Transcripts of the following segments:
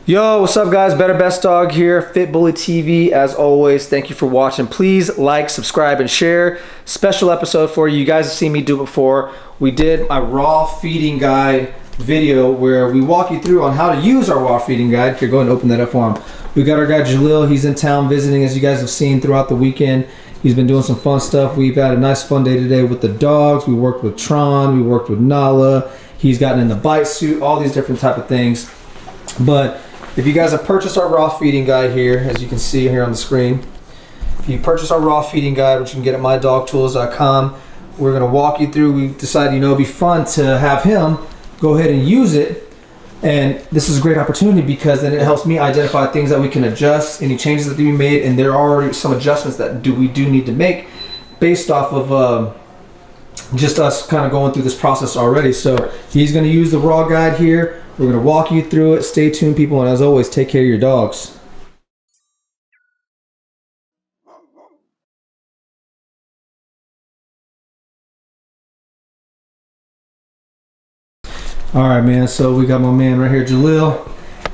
Yo, what's up guys? Better Best Dog here, FitBully TV. As always, thank you for watching. Please like, subscribe, and share. Special episode for you. You guys have seen me do it before. We did a raw feeding guide video where we walk you through on how to use our raw feeding guide. Here, go ahead and open that up for him. We got our guy Jalil. He's in town visiting, as you guys have seen throughout the weekend. He's been doing some fun stuff. We've had a nice fun day today with the dogs. We worked with Tron. We worked with Nala. He's gotten in the bite suit, all these different type of things. But if you guys have purchased our raw feeding guide here, as you can see here on the screen, if you purchase our raw feeding guide, which you can get at mydogtools.com, we're going to walk you through. We decided, it'd be fun to have him go ahead and use it. And this is a great opportunity because then it helps me identify things that we can adjust, any changes that we made, and there are already some adjustments that we do need to make based off of just us kind of going through this process already. So he's going to use the raw guide here. We're going to walk you through it. Stay tuned, people, and as always, take care of your dogs. All right, man, so we got my man right here, Jalil.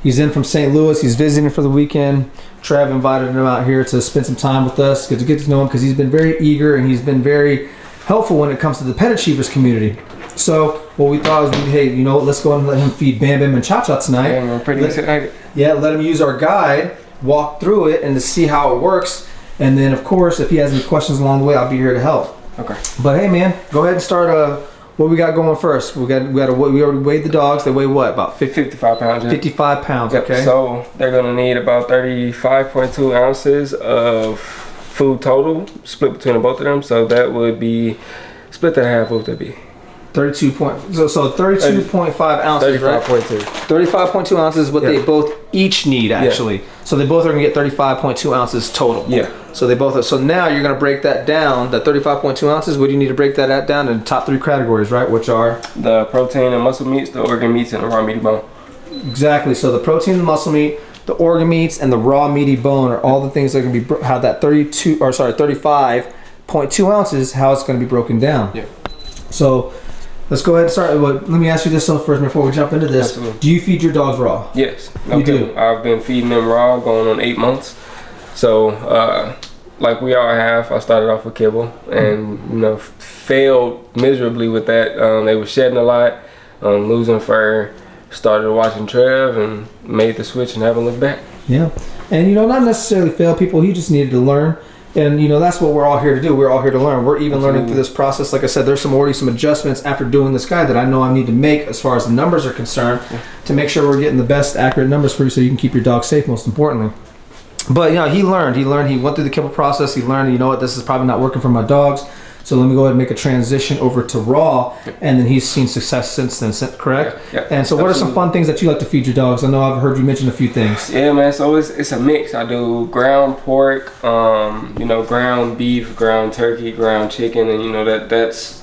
He's in from St. Louis. He's visiting for the weekend. Trav invited him out here to spend some time with us, to get to know him, because he's been very eager and he's been very helpful when it comes to the Pet Achievers community. So what we thought was, hey, let's go and let him feed Bam Bam and Cha Cha tonight. Yeah, I'm pretty excited. Yeah, let him use our guide, walk through it, and to see how it works. And then, of course, if he has any questions along the way, I'll be here to help. Okay. But hey, man, go ahead and start. What we got going first? We already weighed the dogs. They weigh what? About 55 pounds. Yeah. 55 pounds. Yep. Okay. So they're gonna need about 35.2 ounces of food total, split between the both of them. So that would be split that in half. What would that be? 32.5 ounces, 35.2. right? 35.2 ounces is what they both each need, actually. Yeah. So they both are going to get 35.2 ounces total. Yeah. So they both are. So now you're going to break that down, that 35.2 ounces. What do you need to break that down in the top three categories, right? Which are? The protein and muscle meats, the organ meats, and the raw meaty bone. Exactly. So the protein, the muscle meat, the organ meats, and the raw meaty bone are all the things that are going to be, have that 35.2 ounces, how it's going to be broken down. Yeah. So let's go ahead and start. Let me ask you this first before we jump into this. Absolutely. Do you feed your dogs raw? Yes. You do? I've been feeding them raw going on 8 months. So, like we all have, I started off with kibble and, failed miserably with that. They were shedding a lot, losing fur. Started watching Trev and made the switch and haven't looked back. Yeah. And, not necessarily fail people. He just needed to learn. And that's what we're all here to do. We're all here to learn. We're even learning through this process. Like I said, there's already some adjustments after doing this guide that I know I need to make as far as the numbers are concerned to make sure we're getting the best accurate numbers for you so you can keep your dog safe, most importantly. But he learned. He went through the kibble process. He learned, this is probably not working for my dogs. So let me go ahead and make a transition over to raw, and then he's seen success since then, correct? Yeah. And so what are some fun things that you like to feed your dogs? I know I've heard you mention a few things. Yeah, man, so it's a mix. I do ground pork, ground beef, ground turkey, ground chicken, and that's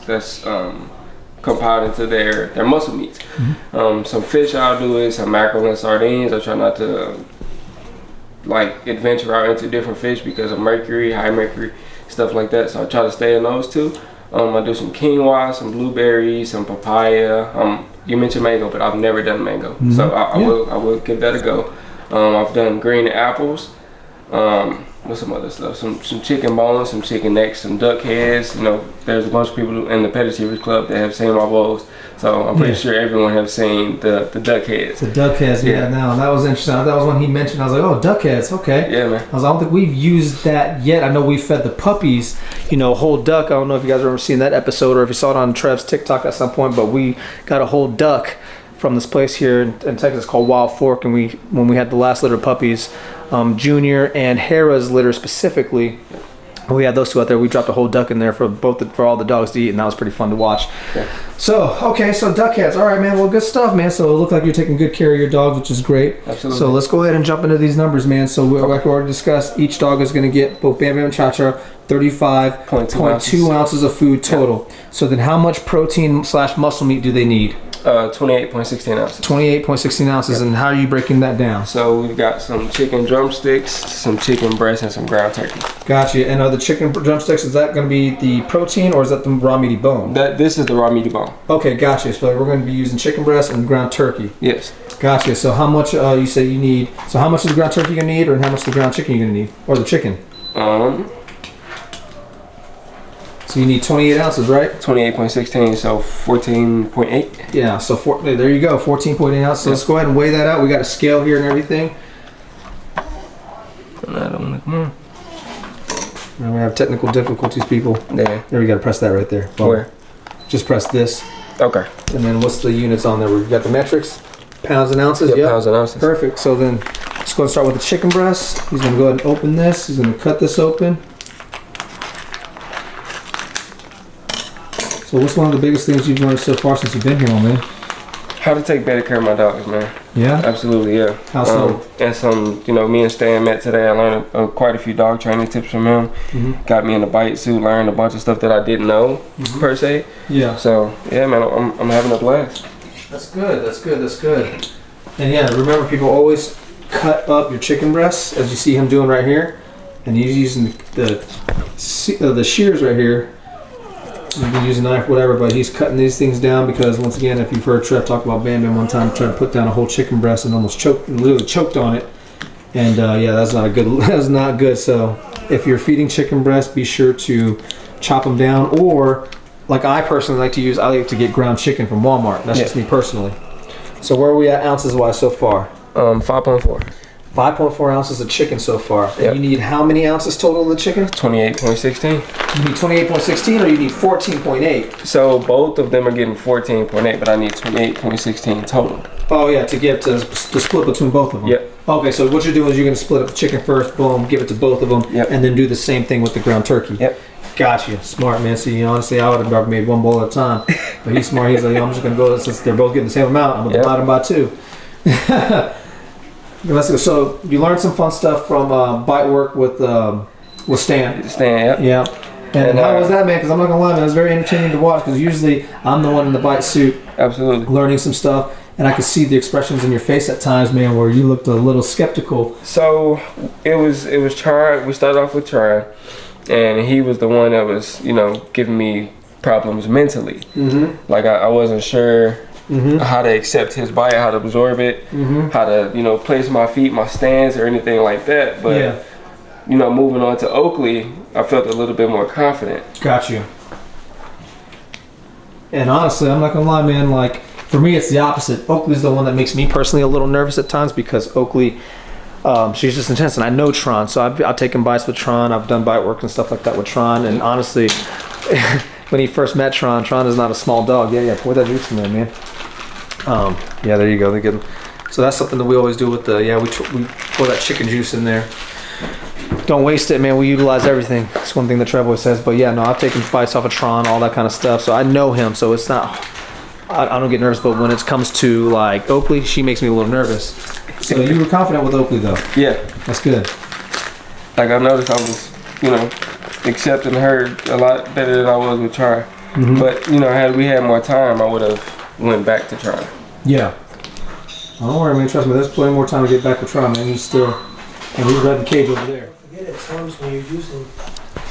compiled into their muscle meats. Mm-hmm. Some fish I'll do is some mackerel and sardines. I try not to adventure out into different fish because of mercury, high mercury, stuff like that, so I try to stay in those two. I do some quinoa, some blueberries, some papaya. You mentioned mango, but I've never done mango, so I will give that a go. I've done green apples. What's some other stuff? Some chicken bones, some chicken necks, some duck heads. There's a bunch of people in the Pet Achievers Club that have seen my bowls, so I'm pretty sure everyone have seen the duck heads. The duck heads, now that was interesting. That was one he mentioned. I was like, oh, duck heads, okay. Yeah, man. I don't think we've used that yet. I know we fed the puppies, whole duck. I don't know if you guys ever seen that episode or if you saw it on Trev's TikTok at some point, but we got a whole duck from this place here in Texas called Wild Fork, and when we had the last litter of puppies, Junior and Hera's litter specifically, we had those two out there. We dropped a whole duck in there for all the dogs to eat, and that was pretty fun to watch. Yeah. So duck heads. All right, man. Well, good stuff, man. So it looked like you're taking good care of your dogs, which is great. Absolutely. So let's go ahead and jump into these numbers, man. So like we already discussed, each dog is going to get, both Bam Bam and Cha Cha, 35.2 ounces of food total. Yeah. So then how much protein / muscle meat do they need? 28.16 ounces. 28.16 ounces, and how are you breaking that down? So we've got some chicken drumsticks, some chicken breast, and some ground turkey. Gotcha. And are the chicken drumsticks, is that going to be the protein or is that the raw meaty bone? This is the raw meaty bone. Okay, gotcha. So we're going to be using chicken breast and ground turkey. Yes. Gotcha. So how much you say you need? So how much of the ground turkey you gonna need, or how much of the ground chicken you gonna need, or the chicken? So you need 28 ounces, right? 28.16, so 14.8. Yeah. So there you go, 14.8 ounces. So let's go ahead and weigh that out. We got a scale here and everything. And we have technical difficulties, people. There. There, we got to press that right there. Boom. Where? Just press this. Okay. And then what's the units on there? We've got the metrics, pounds and ounces. Yep. Pounds and ounces. Perfect. So then let's go and start with the chicken breast. He's going to go ahead and open this. He's going to cut this open. So what's one of the biggest things you've learned so far since you've been here, man? How to take better care of my dogs, man. Yeah? Absolutely, yeah. How so? And some, me and Stan met today. I learned quite a few dog training tips from him. Mm-hmm. Got me in the bite suit, learned a bunch of stuff that I didn't know, per se. Yeah. So, yeah, man, I'm having a blast. That's good, that's good, that's good. And yeah, remember, people, always cut up your chicken breasts, as you see him doing right here. And he's using the shears right here. You can use a knife, whatever, but he's cutting these things down because, once again, if you've heard Trev talk about Bam Bam one time, trying to put down a whole chicken breast and almost literally choked on it. And yeah, that's not good. That's not good. So if you're feeding chicken breast, be sure to chop them down, or like I personally like to use, I like to get ground chicken from Walmart. That's just me personally. So where are we at ounces wise so far? 5.4. 5.4 ounces of chicken so far. Yep. And you need how many ounces total of the chicken? 28.16. You need 28.16 or you need 14.8? So both of them are getting 14.8, but I need 28.16 total. Oh yeah, to get to split between both of them. Yep. Okay, so what you're doing is you're going to split up the chicken first, boom, give it to both of them, yep, and then do the same thing with the ground turkey. Yep. Gotcha. Smart, man. See, honestly, I would have made one bowl at a time. But he's smart. He's like, I'm just going to go, since they're both getting the same amount, I'm going to divide them by 2. Let's go. So you learned some fun stuff from bite work with Stan. Stan, yeah. And how was that, man? Because I'm not gonna lie, man, it was very entertaining to watch. Because usually I'm the one in the bite suit, absolutely, learning some stuff, and I could see the expressions in your face at times, man, where you looked a little skeptical. So it was trying. We started off with trying, and he was the one that was giving me problems mentally. Mm-hmm. Like I wasn't sure. Mm-hmm. How to accept his bite, how to absorb it, how to place my feet, my stance, or anything like that. But moving on to Oakley, I felt a little bit more confident. Got you. And honestly, I'm not gonna lie, man. Like for me, it's the opposite. Oakley's the one that makes me personally a little nervous at times because Oakley, she's just intense, and I know Tron, so I've taken bites with Tron. I've done bite work and stuff like that with Tron, and honestly, when he first met Tron is not a small dog. Yeah, pour that juice in there, man. Yeah, there you go. They're good. So that's something that we always do with the, we pour that chicken juice in there. Don't waste it, man. We utilize everything. That's one thing that Trev always says. But yeah, no, I've taken bites off of Tron, all that kind of stuff. So I know him. So it's not, I don't get nervous. But when it comes to like Oakley, she makes me a little nervous. So you were confident with Oakley though? Yeah. That's good. Like I noticed I was, accepting her a lot better than I was with Tron. Mm-hmm. But, had we had more time, I would have went back to Tron. Yeah. Don't worry, man. Trust me. There's plenty more time to get back with Tron, man. He's still, and he's got the cage over there. Forget at times when you're using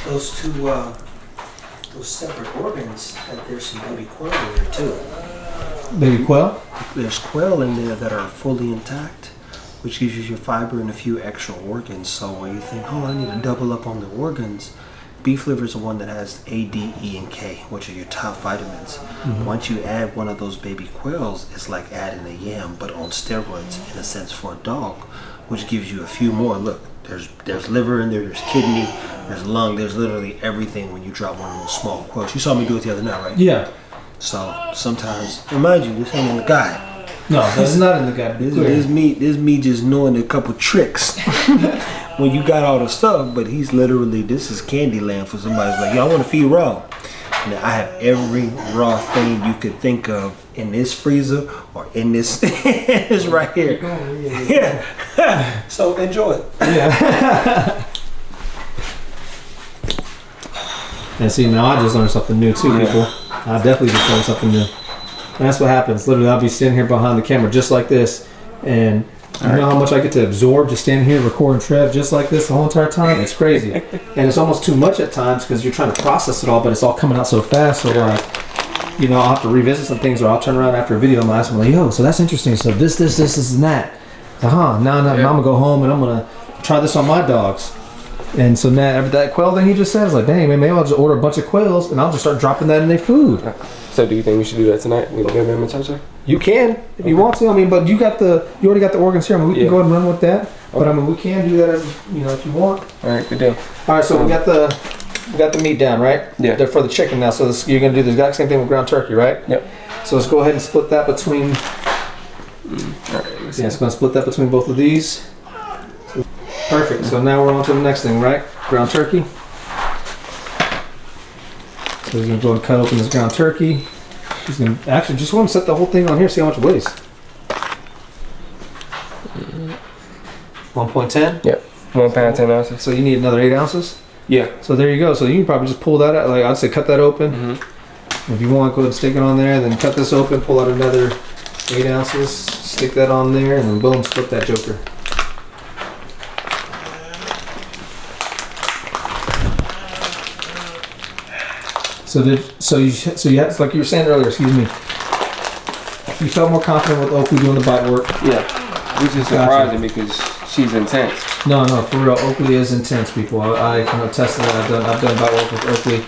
those two, those separate organs, that there's some baby quail in there too. Baby quail? There's quail in there that are fully intact, which gives you your fiber and a few extra organs. So when you think, oh, I need to double up on the organs, beef liver is the one that has A, D, E, and K, which are your top vitamins. Mm-hmm. Once you add one of those baby quails, it's like adding a yam, but on steroids, in a sense, for a dog, which gives you a few more. Look, there's liver in there, there's kidney, there's lung, there's literally everything when you drop one of those small quails. You saw me do it the other night, right? Yeah. So sometimes, remind you, this ain't in the guide. No, this is not in the guide. This me just knowing a couple tricks. When you got all the stuff, but he's literally, this is candy land for somebody who's like, yo, I want to feed raw. Now I have every raw thing you could think of in this freezer or in this is right here. Yeah. So enjoy it. Yeah. And see, now I just learned something new too, people. I definitely just learned something new. And that's what happens. Literally, I'll be sitting here behind the camera just like this, and you know how much I get to absorb just standing here recording Trev just like this the whole entire time? It's crazy. And it's almost too much at times because you're trying to process it all, but it's all coming out so fast. So like, you know, I'll have to revisit some things, or I'll turn around after a video and I'll ask them, like, yo, so that's interesting. So this, and that. Now I'm gonna go home and I'm gonna try this on my dogs. And so now that quail thing he just said, I was like, dang man, maybe I'll just order a bunch of quails and I'll just start dropping that in their food. So do you think we should do that tonight? We Bam Bam and Cha-Cha? You can if you want to. I mean, but you already got the organs here. I mean, we can go ahead and run with that. Okay. But I mean, we can do that as, you know, if you want. All right, good deal. All right, so we got the meat down, right? Yeah. They're for the chicken now. So you're gonna do the exact same thing with ground turkey, right? Yep. So let's go ahead and split that between. All right. Yeah, it's gonna split that between both of these. Perfect. So now we're on to the next thing, right? Ground turkey. So he's gonna go and cut open this ground turkey. He's gonna actually just want to set the whole thing on here, see how much it weighs. 1.10. Yep. 1 pound 10 ounces. So you need another 8 ounces. Yeah. So there you go. So you can probably just pull that out. Like I'd say, cut that open. Mm-hmm. If you want, go ahead and stick it on there. Then cut this open, pull out another 8 ounces, stick that on there, and then boom, split that joker. So you had, like you were saying earlier, excuse me, you felt more confident with Oakley doing the bite work. Yeah, which is surprising because she's intense. No, for real, Oakley is intense, people. I can attest to that. I've done bite work with Oakley,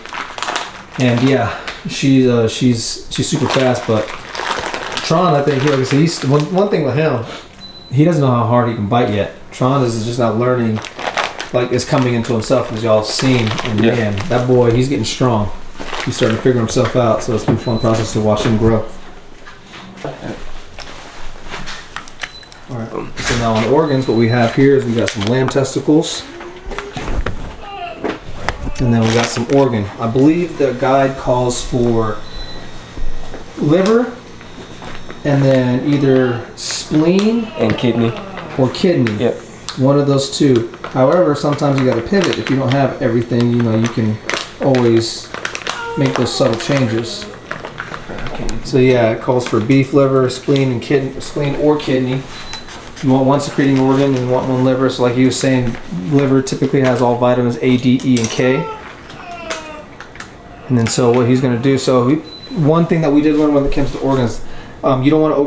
and yeah, she's super fast. But Tron, I think, like I said, he's one thing with him, he doesn't know how hard he can bite yet. Tron is just not learning, like is coming into himself, as y'all have seen. And man, that boy, he's getting strong. He's starting to figure himself out, so it's been a fun process to watch him grow. Alright, so now on the organs, what we have here is we got some lamb testicles. And then we got some organ. I believe the guide calls for liver, and then either spleen and kidney. Or kidney. Yep. One of those two. However, sometimes you got to pivot. If you don't have everything, you know, you can always make those subtle changes. So yeah, it calls for beef liver, spleen, and spleen or kidney. You want one secreting organ and you want one liver. So like you were saying, liver typically has all vitamins A, D, E, and K. And then so what he's going to do, one thing that we did learn when it comes to organs, you don't want to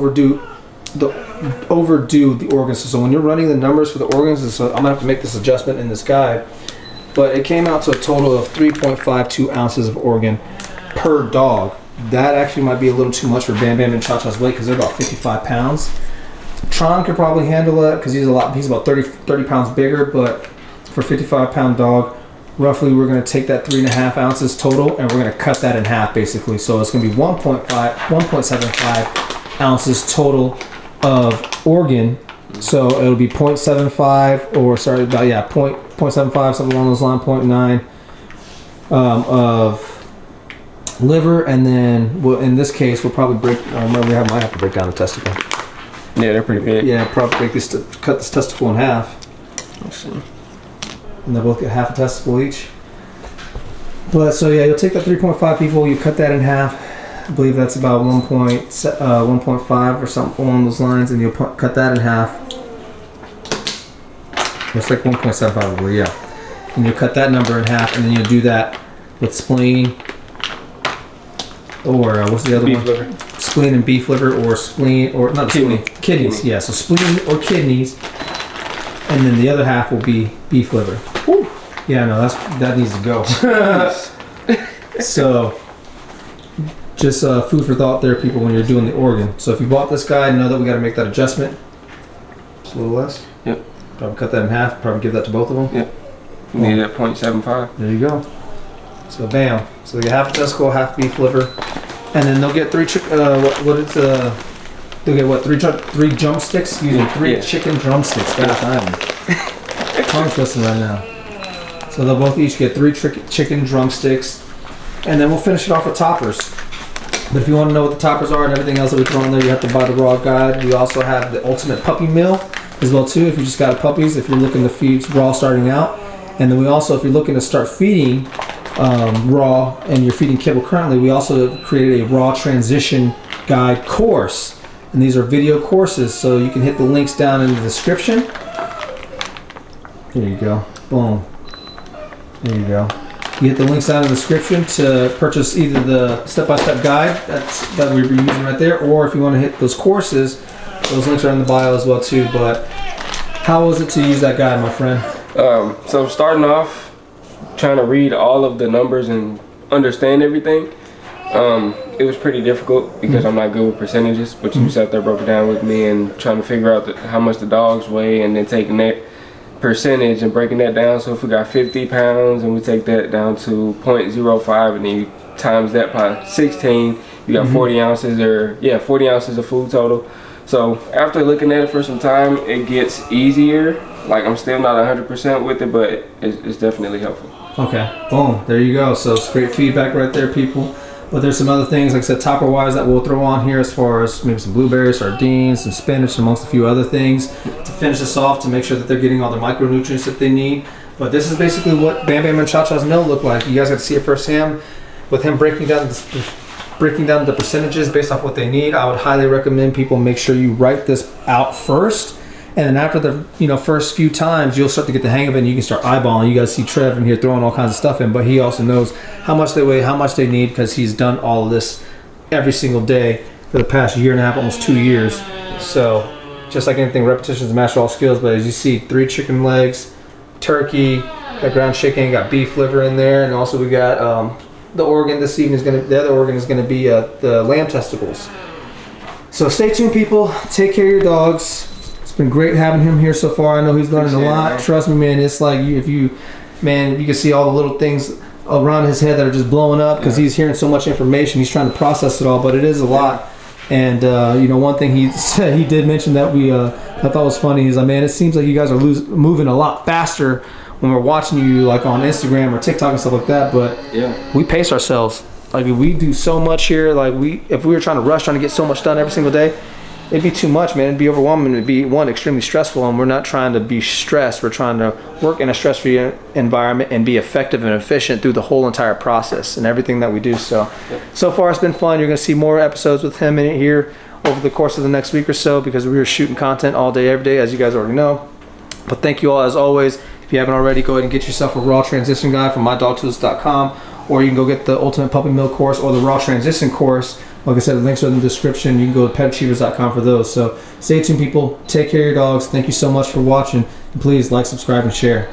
overdo the organs. So when you're running the numbers for the organs, so I'm going to have to make this adjustment in this guide, but it came out to a total of 3.52 ounces of organ per dog. That actually might be a little too much for Bam Bam and Cha-Cha's weight because they're about 55 pounds. Tron could probably handle that because he's about 30 pounds bigger, but for a 55-pound dog, roughly we're going to take that 3.5 ounces total and we're going to cut that in half basically. So it's going to be 1.75 ounces total of organ. So it'll be 0.75 or 0.75, something along those lines, 0.9 of liver, and then in this case we'll probably break. I remember we might have to break down the testicle. Yeah, they're pretty big. Yeah, probably cut this testicle in half. Let's see. And they'll both get half a testicle each. But so yeah, you'll take that 3.5 people, you cut that in half. I believe that's about 1.5 or something along those lines, and you'll cut that in half. It's like 1.75, yeah. And you'll cut that number in half, and then you'll do that with spleen, or what's the other beef one? Liver. Spleen and beef liver, or spleen, or not kidney. Spleen, kidneys. Kidney. Yeah, so spleen or kidneys, and then the other half will be beef liver. Woo. Yeah, no, that needs to go. So, just food for thought there, people, when you're doing the organ. So if you bought this guide, know that we got to make that adjustment. Just a little less. Yep. Probably cut that in half. Probably give that to both of them. Yep. We need it at 0.75. There you go. So bam. So they get half a testicle, half beef liver, and then they'll get three drumsticks. Excuse me, three chicken drumsticks. Gosh, I'm tongue twisting right now. So they'll both each get 3 chicken drumsticks, and then we'll finish it off with toppers. But if you want to know what the toppers are and everything else that we throw in there, you have to buy the raw guide. We also have the ultimate puppy meal as well too. If you just got puppies, if you're looking to feed raw starting out, and then we also, if you're looking to start feeding raw and you're feeding kibble currently, we also created a raw transition guide course, and these are video courses, so you can hit the links down in the description. Here you go. Boom. There you go. You hit the links down in the description to purchase either the step-by-step guide that we're using right there, or if you want to hit those courses, those links are in the bio as well too. But how was it to use that guide, my friend? So starting off, trying to read all of the numbers and understand everything, it was pretty difficult because I'm not good with percentages, but you sat there, broke it down with me, and trying to figure out how much the dogs weigh, and then taking that percentage and breaking that down. So if we got 50 pounds and we take that down to 0.05 and then you times that by 16, you got 40 ounces, or 40 ounces of food total. So after looking at it for some time, it gets easier. Like, I'm still not 100% with it, but it's definitely helpful. Okay, boom, there you go. So it's great feedback right there, people. But there's some other things, like I said, topper-wise, that we'll throw on here, as far as maybe some blueberries, sardines, some spinach, amongst a few other things to finish this off, to make sure that they're getting all the micronutrients that they need. But this is basically what Bam Bam and Cha Cha's meal look like. You guys got to see it firsthand with him breaking down the percentages based off what they need. I would highly recommend people make sure you write this out first. And then after the first few times, you'll start to get the hang of it, and you can start eyeballing. You guys see Trev in here throwing all kinds of stuff in, but he also knows how much they weigh, how much they need, because he's done all of this every single day for the past year and a half, almost 2 years. So just like anything, repetitions master all skills. But as you see, 3 chicken legs, turkey, got ground chicken, got beef liver in there, and also we got the organ this evening the other organ is gonna be the lamb testicles. So stay tuned, people. Take care of your dogs. It's been great having him here so far. I know he's learning a lot. Trust me, man. It's like if you can see all the little things around his head that are just blowing up because he's hearing so much information. He's trying to process it all, but it is a lot. And one thing he said, he did mention that I thought was funny. He's like, man, it seems like you guys are moving a lot faster when we're watching you, like on Instagram or TikTok and stuff like that. But we pace ourselves. Like, we do so much here. Like, if we were trying to get so much done every single day, it'd be too much, man. It'd be overwhelming. It'd be, extremely stressful, and we're not trying to be stressed. We're trying to work in a stress-free environment and be effective and efficient through the whole entire process and everything that we do. So far it's been fun. You're going to see more episodes with him in here over the course of the next week or so, because we were shooting content all day, every day, as you guys already know. But thank you all, as always. If you haven't already, go ahead and get yourself a raw transition guide from mydogtools.com, or you can go get the Ultimate Puppy Mill course or the Raw Transition course. Like I said, the links are in the description. You can go to petachievers.com for those. So stay tuned, people. Take care of your dogs. Thank you so much for watching. And please like, subscribe, and share.